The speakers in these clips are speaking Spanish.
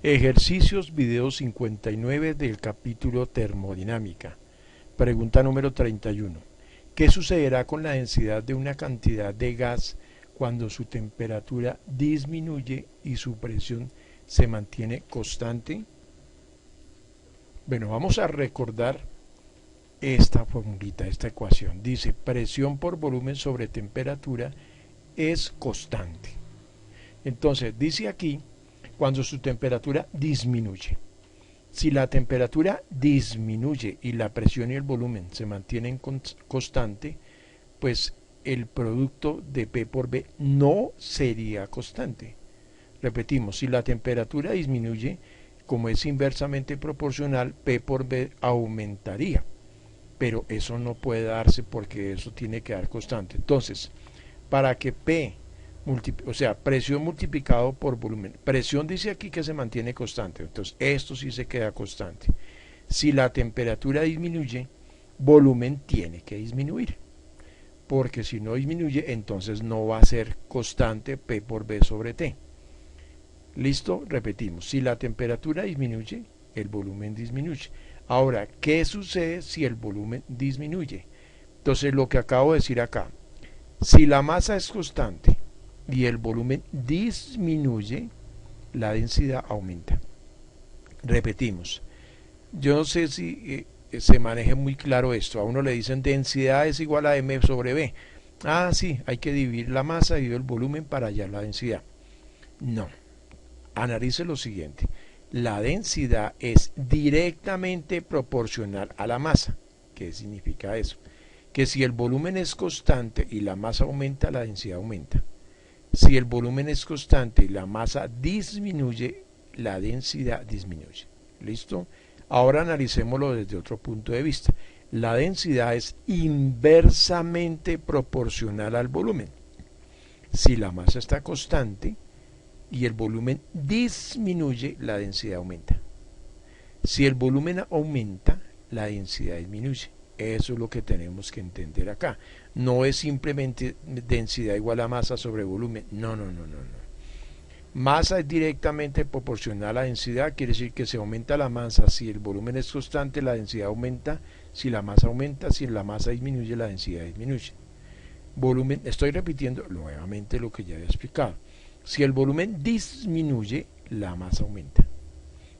Ejercicios video 59 del capítulo termodinámica. Pregunta número 31. ¿Qué sucederá con la densidad de una cantidad de gas cuando su temperatura disminuye y su presión se mantiene constante? Bueno, vamos a recordar esta formulita, esta ecuación. Dice, presión por volumen sobre temperatura es constante. Entonces, dice aquí, cuando su temperatura disminuye. Si la temperatura disminuye y la presión y el volumen se mantienen constante, pues el producto de P por B no sería constante. Repetimos, si la temperatura disminuye, como es inversamente proporcional, P por B aumentaría. Pero eso no puede darse porque eso tiene que dar constante. Entonces, para que P presión multiplicado por volumen. Presión dice aquí que se mantiene constante, entonces esto sí se queda constante. Si la temperatura disminuye, volumen tiene que disminuir, porque si no disminuye, entonces no va a ser constante P por B sobre T. ¿Listo? Repetimos, si la temperatura disminuye, el volumen disminuye. Ahora, ¿qué sucede si el volumen disminuye? Entonces, lo que acabo de decir acá, si la masa es constante y el volumen disminuye, la densidad aumenta. Repetimos, yo no sé si se maneje muy claro esto. A uno le dicen densidad es igual a m sobre b. Ah, sí, hay que dividir la masa y el volumen para hallar la densidad. No, analice lo siguiente. La densidad es directamente proporcional a la masa. ¿Qué significa eso? Que si el volumen es constante y la masa aumenta, la densidad aumenta. Si el volumen es constante y la masa disminuye, la densidad disminuye. ¿Listo? Ahora analicémoslo desde otro punto de vista. La densidad es inversamente proporcional al volumen. Si la masa está constante y el volumen disminuye, la densidad aumenta. Si el volumen aumenta, la densidad disminuye. Eso es lo que tenemos que entender acá. No es simplemente densidad igual a masa sobre volumen. No. Masa es directamente proporcional a la densidad. Quiere decir que se aumenta la masa. Si el volumen es constante, la densidad aumenta. Si la masa aumenta, si la masa disminuye, la densidad disminuye. Volumen, estoy repitiendo nuevamente lo que ya había explicado. Si el volumen disminuye, la masa aumenta.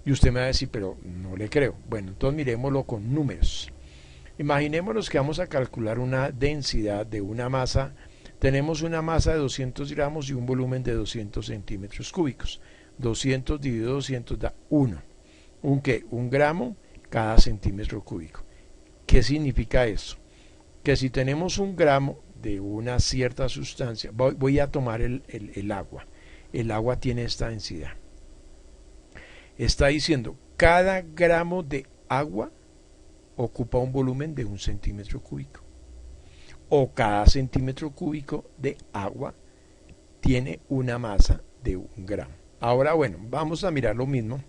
Y usted me va a decir, pero no le creo. Bueno, entonces miremoslo con números. Imaginémonos que vamos a calcular una densidad de una masa. Tenemos una masa de 200 gramos y un volumen de 200 centímetros cúbicos. 200 dividido 200 da 1. Un gramo cada centímetro cúbico. ¿Qué significa eso? Que si tenemos un gramo de una cierta sustancia, voy a tomar el agua. El agua tiene esta densidad. Está diciendo, cada gramo de agua ocupa un volumen de 1 centímetro cúbico. O cada centímetro cúbico de agua tiene una masa de 1 gramo. Ahora, bueno, vamos a mirar lo mismo.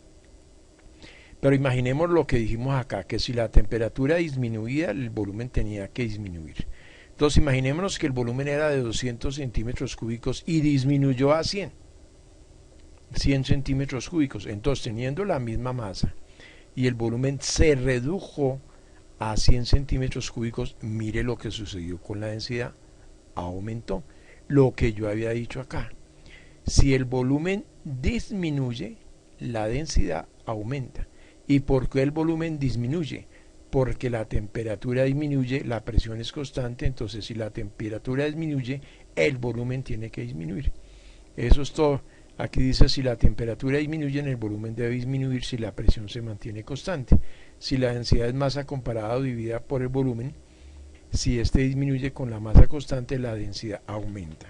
Pero imaginemos lo que dijimos acá, que si la temperatura disminuía, el volumen tenía que disminuir. Entonces, imaginémonos que el volumen era de 200 centímetros cúbicos y disminuyó a 100 centímetros cúbicos. Entonces, teniendo la misma masa y el volumen se redujo a 100 centímetros cúbicos, mire lo que sucedió con la densidad, aumentó. Lo que yo había dicho acá, si el volumen disminuye, la densidad aumenta. ¿Y por qué el volumen disminuye? Porque la temperatura disminuye, la presión es constante, entonces si la temperatura disminuye, el volumen tiene que disminuir. Eso es todo. Aquí dice, si la temperatura disminuye, el volumen debe disminuir si la presión se mantiene constante. Si la densidad es masa comparada o dividida por el volumen, si este disminuye con la masa constante, la densidad aumenta.